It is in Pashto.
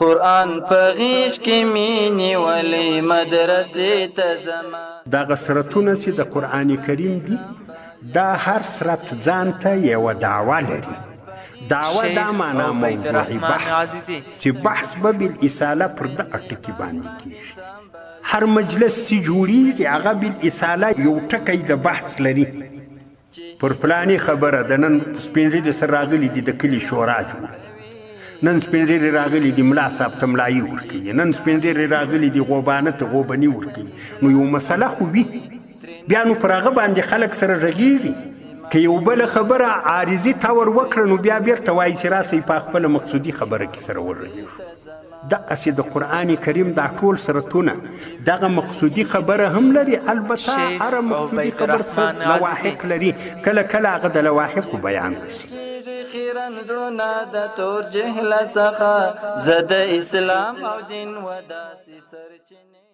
قرآن په غیږ کې مینې ولې مدرسې ته ځمه. دغه سرتونه چې د قرآن کریم دي دا هر سرت ځان ته یوه دعوه لري. دعوه دا معنا موضوعي بحث چې بحث به بالاصاله پر دغه ټکي باندې کېږي. هر مجلس چې جوړېږي هغه بالاصاله یو ټکی د بحث لري. پر فلاني خبره د نن سپین ږیري سره راغلي دي د کلي شورا جوړه، نن سپین ږیري راغلي دي ملا صاحب ته ملایي ورکوي، نن سپین ږیري راغلي دي غوبانه ته غوبني ورکوي. نو یو مسله خو وي، بیا نو پر هغه باندې خلک سره غږېږي. که یو بله خبره عارضي تور وکړه نو بیا بیرته وایي چې راسئ په خپله مقصودي خبره کې سره وغږېږو. دغسې د قرآن کریم دا ټول سرتونه دغه مقصودي خبره هم لري. البته هره مقصودي خبر څه لواحق لري، کله کله هغه د لواحقو بیان رسي. خیرن زړونه د تور جهل څخه زه د اسلام او دین و داسې سرچینې